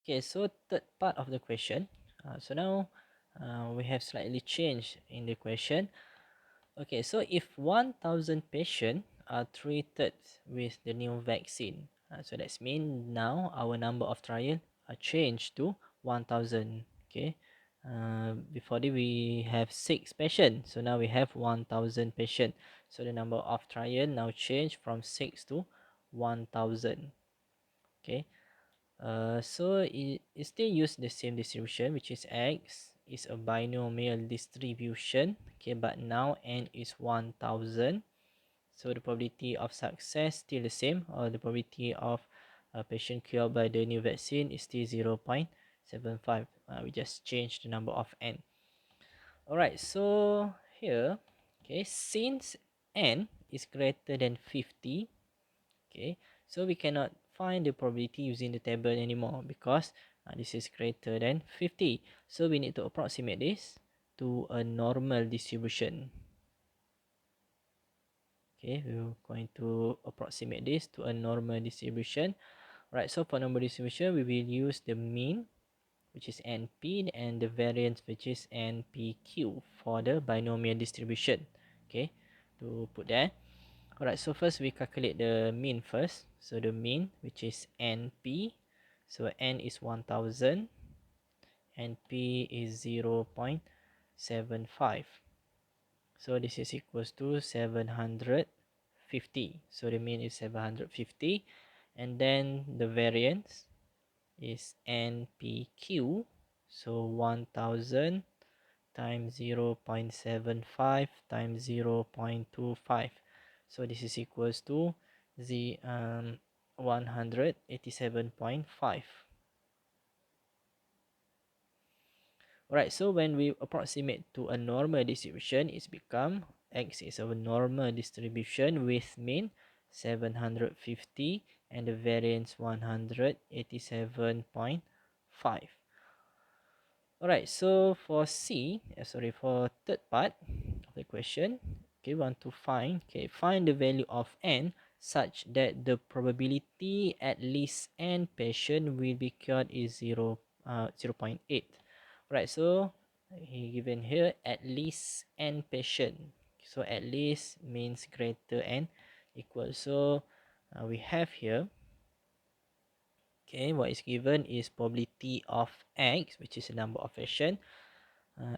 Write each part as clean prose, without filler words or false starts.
Okay, so third part of the question. So now we have slightly changed in the question. Okay, so if 1,000 patients are treated with the new vaccine, so that's mean now our number of trial are changed to 1,000. Okay, before that we have 6 patients, so now we have 1,000 patients. So the number of trial now changed from 6 to 1,000. Okay, so it still use the same distribution, which is x is a binomial distribution. Okay, but now n is 1,000. So the probability of success still the same, or the probability of a patient cured by the new vaccine is still 0.75. We just change the number of n. Alright, so here, okay, since n is greater than 50, okay, so we cannot find the probability using the table anymore because this is greater than 50. So we need to approximate this to a normal distribution. Okay, we're going to approximate this to a normal distribution. Right, so for normal distribution, we will use the mean, which is NP, and the variance, which is NPQ for the binomial distribution. Okay, to put that. Alright, so first we calculate the mean first. So the mean, which is NP, so N is 1,000, and P is 0.75. So this is equals to 750. So the mean is 750. And then the variance is NPQ. So 1000 times 0.75 times 0.25. So this is equals to the 187.5. Alright, so when we approximate to a normal distribution, it's become x is a normal distribution with mean 750 and the variance 187.5. Alright, so for for third part of the question, okay, we want to find the value of n such that the probability at least n patient will be cured is 0.8. Right, so he given here at least n patient. So at least means greater n equal. So we have here, okay, what is given is probability of x, which is the number of patient.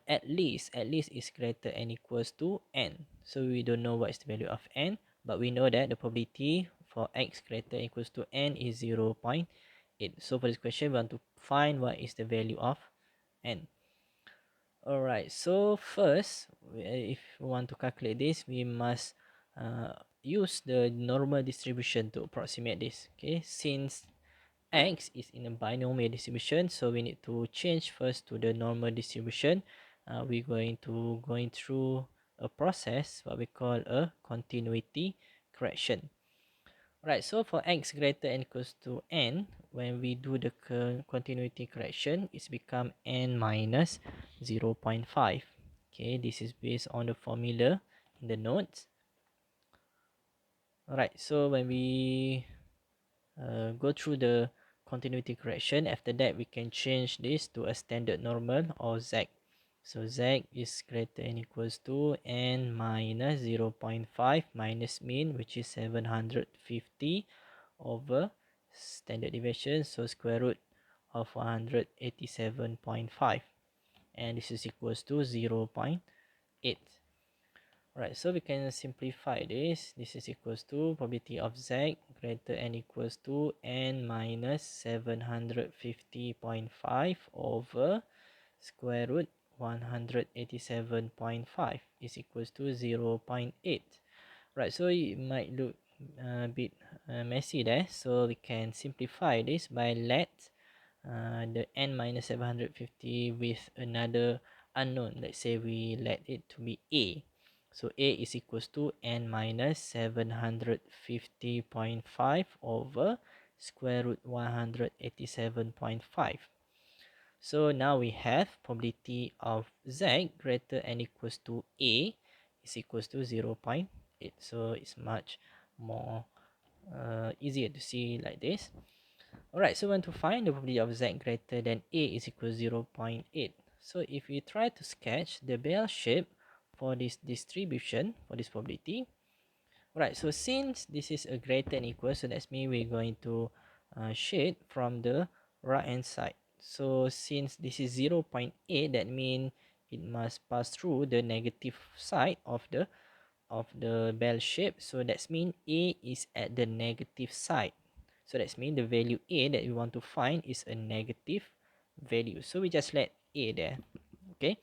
At least is greater n equals to n. So we don't know what is the value of n, but we know that the probability for x greater than equals to n is 0.8. So for this question, we want to find what is the value of n. Alright, so first, if we want to calculate this, we must use the normal distribution to approximate this. Okay, since x is in a binomial distribution, so we need to change first to the normal distribution. We're going through a process what we call a continuity correction. Right, so for x greater than equals to n, when we do the continuity correction, it's become n minus 0.5. Okay, this is based on the formula in the notes. Alright, so when we go through the continuity correction, after that we can change this to a standard normal or Z. So Z is greater than equals to n minus 0.5 minus mean, which is 750 over standard deviation, so square root of 187.5, and this is equals to 0.8. Right, so we can simplify this. This is equals to probability of Z greater than equals to n minus 750.5 over square root 187.5 is equals to 0.8. Right, so it might look a bit messy there. So we can simplify this by let the n minus 750 with another unknown. Let's say we let it to be a. So a is equals to n minus 750.5 over square root 187.5. So now we have probability of z greater than equals to a is equals to 0.8. So it's much more easier to see like this. Alright, so we want to find the probability of z greater than a is equal to 0.8. So if we try to sketch the bell shape for this distribution, for this probability, right, so since this is a greater than equal, so that's mean we're going to shade from the right hand side. So since this is 0.8, that means it must pass through the negative side of the bell shape. So that's mean a is at the negative side. So that's mean the value a that we want to find is a negative value. So we just let a there. Okay.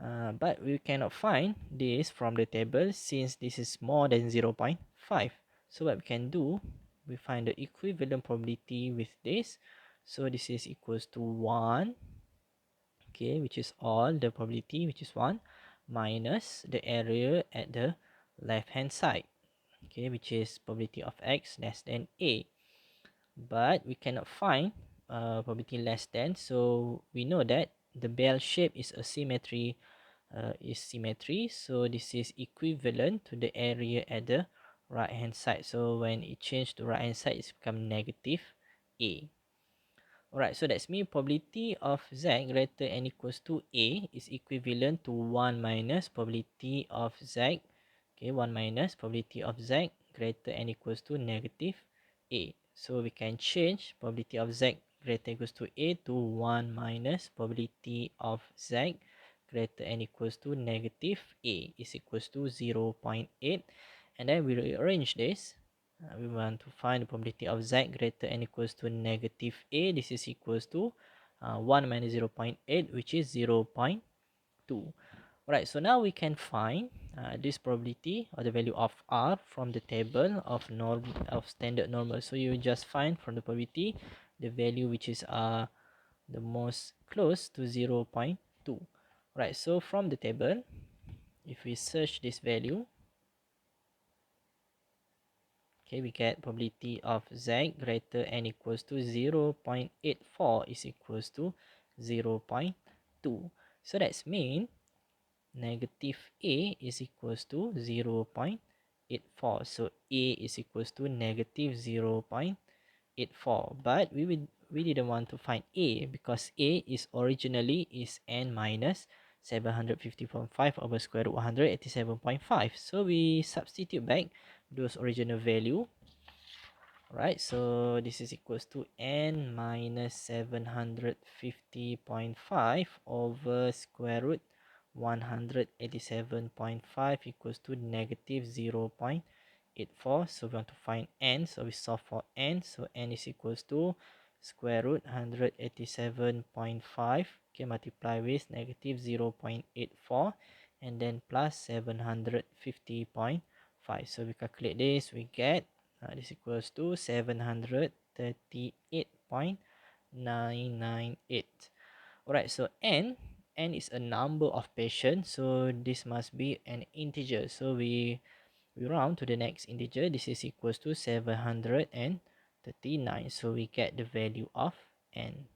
But we cannot find this from the table since this is more than 0.5. So what we can do, we find the equivalent probability with this. So this is equals to 1, okay, which is all the probability, which is 1, minus the area at the left hand side, okay, which is probability of x less than a. But we cannot find probability less than, so we know that the bell shape is a symmetry, so this is equivalent to the area at the right hand side. So when it change to right hand side, it's become negative a. Alright, so that's mean probability of z greater than equals to a is equivalent to 1 minus probability of z. Okay, 1 minus probability of z greater than equals to negative a. So we can change probability of z greater than equals to a to 1 minus probability of z greater than equals to negative a is equals to 0.8. And then we rearrange this. We want to find the probability of z greater than equals to negative a. This is equals to 1 minus 0.8, which is 0.2. Right, so now we can find this probability or the value of r from the table of standard normal. So you just find from the probability the value which is the most close to 0.2. Right, so from the table, if we search this value, okay, we get probability of z greater than equals to 0.84 is equals to 0.2. So that's mean negative a is equals to 0.84. So a is equals to negative 0.84. But we didn't want to find a because a is originally is n minus 750.5 over square root 187.5. So we substitute back those original value. Right, so this is equals to n minus 750.5 over square root 187.5 equals to negative 0.84. So we want to find n, so we solve for n. So n is equals to square root 187.5, okay, multiply with negative 0.84 and then plus 750.5. So we calculate this, we get this equals to 738.998. Alright, so n is a number of patients, so this must be an integer. So we round to the next integer. This is equals to 739. So we get the value of n.